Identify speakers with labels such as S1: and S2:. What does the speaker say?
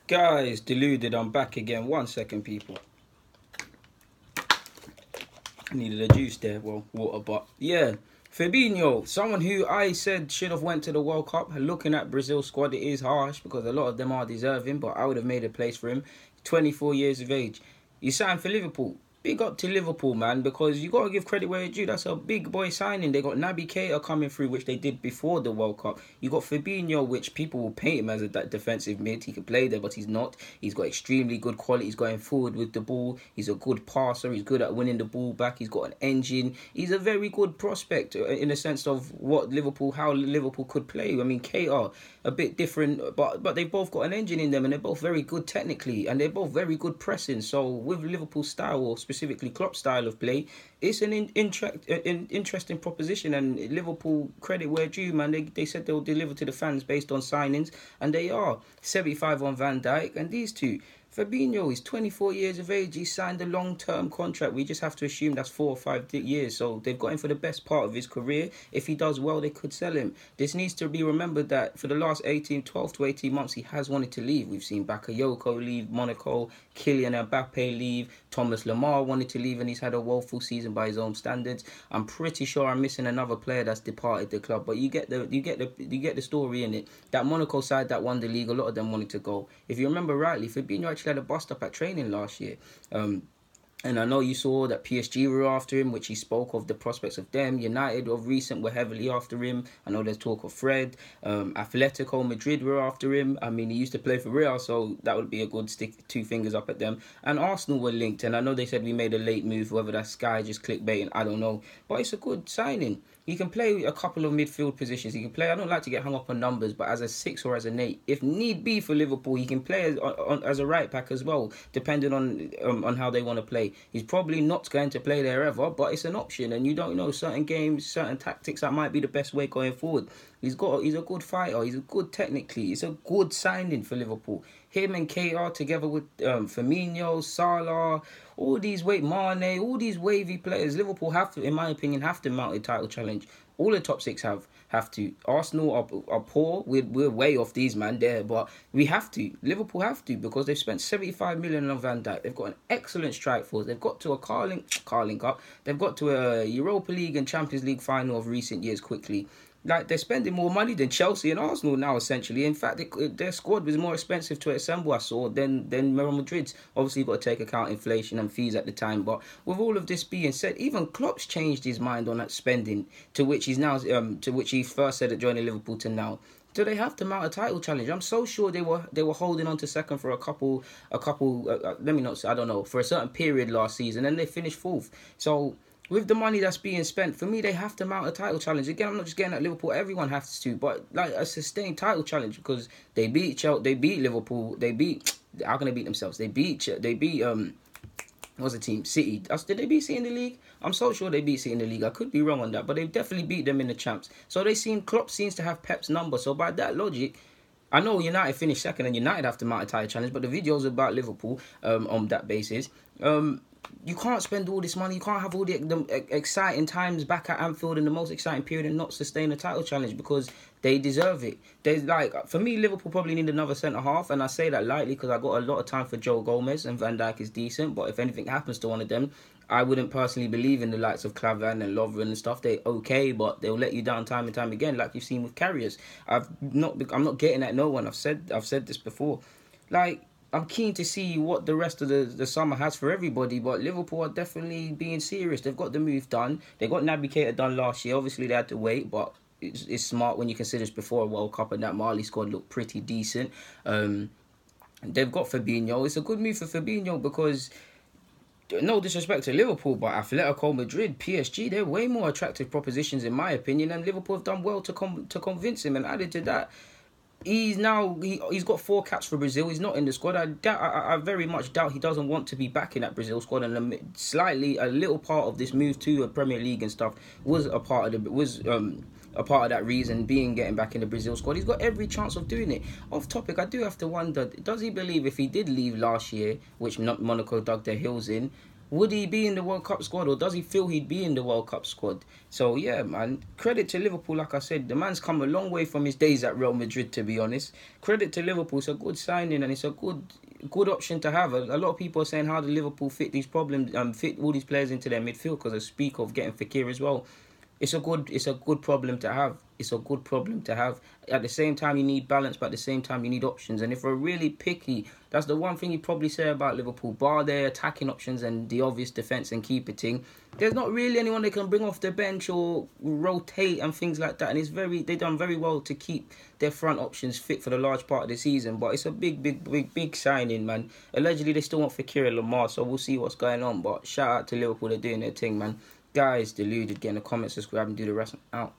S1: Guys, deluded, I'm back again. 1 second, people. Needed a juice there, well, water, but yeah. Fabinho, someone who I said should have went to the World Cup. Looking at Brazil's squad, it is harsh because a lot of them are deserving, but I would have made a place for him. 24 years of age. He signed for Liverpool. Big up to Liverpool, man, because you got to give credit where it's due. That's a big boy signing. They got Naby Keita coming through, which they did before the World Cup. You got Fabinho, which people will paint him as a defensive mid. He can play there, but he's not. He's got extremely good qualities going forward with the ball. He's a good passer. He's good at winning the ball back. He's got an engine. He's a very good prospect in the sense of how Liverpool could play. I mean, Keita, a bit different, but they both got an engine in them, and they're both very good technically, and they're both very good pressing. So with Liverpool style, or specifically Klopp's style of play, it's an interesting proposition. And Liverpool, credit where due, man. They said they'll deliver to the fans based on signings, and they are. 75 on Van Dijk, and these two. Fabinho is 24 years of age. He signed a long-term contract. We just have to assume that's 4 or 5 years. So they've got him for the best part of his career. If he does well, they could sell him. This needs to be remembered that for the last 12 to 18 months, he has wanted to leave. We've seen Bakayoko leave Monaco, Kylian Mbappe leave, Thomas Lemar wanted to leave, and he's had a woeful season by his own standards. I'm pretty sure I'm missing another player that's departed the club, but you get the story in it. That Monaco side that won the league, a lot of them wanted to go. If you remember rightly, Fabinho actually had a bust up at training last year. And I know you saw that PSG were after him, which he spoke of the prospects of them. United of recent were heavily after him. I know there's talk of Fred. Atletico Madrid were after him. I mean, he used to play for Real, so that would be a good stick 2 fingers up at them. And Arsenal were linked, and I know they said we made a late move, whether that's Sky just clickbaiting, I don't know. But it's a good signing. He can play a couple of midfield positions. He can play, I don't like to get hung up on numbers, but as a 6 or as an 8. If need be for Liverpool, he can play as a right back as well, depending on how they want to play. He's probably not going to play there ever, but it's an option, and you don't know certain games, certain tactics that might be the best way going forward. He's a good fighter. He's a good technically. It's a good signing for Liverpool. Him and KR together with Firmino, Salah, all these Mane, all these wavy players. Liverpool have to, in my opinion, have to mount a title challenge. All the top 6 have to. Arsenal are poor. We're way off these man there, but we have to. Liverpool have to, because they've spent 75 million on Van Dijk. They've got an excellent strike force. They've got to a Carling Cup. They've got to a Europa League and Champions League final of recent years quickly. Like, they're spending more money than Chelsea and Arsenal now, essentially. In fact, their squad was more expensive to assemble, I saw, than Real Madrid's. Obviously, you've got to take account inflation and fees at the time. But with all of this being said, even Klopp's changed his mind on that spending, to which he first said at joining Liverpool to now. Do they have to mount a title challenge? I'm so sure they were holding on to second for a couple. Let me not say, I don't know, for a certain period last season, and they finished 4th. So with the money that's being spent, for me, they have to mount a title challenge. Again, I'm not just getting at Liverpool. Everyone has to, but like a sustained title challenge, because they beat Liverpool. How can they beat themselves? They beat what's the team? City. Did they beat City in the league? I'm so sure they beat City in the league. I could be wrong on that, but they definitely beat them in the champs. So Klopp seems to have Pep's number. So by that logic, I know United finished second and United have to mount a title challenge, but the video's about Liverpool on that basis. You can't spend all this money. You can't have all the exciting times back at Anfield in the most exciting period and not sustain a title challenge, because they deserve it. For me, Liverpool probably need another centre-half, and I say that lightly because I got a lot of time for Joe Gomez, and Van Dijk is decent, but if anything happens to one of them, I wouldn't personally believe in the likes of Klavan and Lovren and stuff. They're okay, but they'll let you down time and time again, like you've seen with carriers. I'm not getting at no one. I've said this before. Like, I'm keen to see what the rest of the summer has for everybody, but Liverpool are definitely being serious. They've got the move done. They got Naby Keita done last year. Obviously, they had to wait, but it's smart when you consider it's before a World Cup, and that Mali squad looked pretty decent. They've got Fabinho. It's a good move for Fabinho because, no disrespect to Liverpool, but Atletico Madrid, PSG, they're way more attractive propositions in my opinion, and Liverpool have done well to convince him. And added to that, he's got 4 caps for Brazil. He's not in the squad. I very much doubt he doesn't want to be back in that Brazil squad. And a little part of this move to a Premier League and stuff was a part of that reason, being getting back in the Brazil squad. He's got every chance of doing it. Off topic, I do have to wonder, does he believe if he did leave last year, which Monaco dug their heels in, would he be in the World Cup squad, or does he feel he'd be in the World Cup squad? So yeah, man, credit to Liverpool. Like I said, the man's come a long way from his days at Real Madrid, to be honest. Credit to Liverpool. It's a good signing, and it's a good option to have. A lot of people are saying, how did Liverpool fit these problems, fit all these players into their midfield? Because I speak of getting Fekir as well. It's a good problem to have. It's a good problem to have. At the same time, you need balance, but at the same time, you need options. And if we're really picky, that's the one thing you probably say about Liverpool. Bar their attacking options and the obvious defence and keeper thing, there's not really anyone they can bring off the bench or rotate and things like that. And they've done very well to keep their front options fit for the large part of the season. But it's a big signing, man. Allegedly, they still want Fekir and Lamar, so we'll see what's going on. But shout out to Liverpool, they're doing their thing, man. Guys, deluded, get in the comments, subscribe, and do the rest. Out.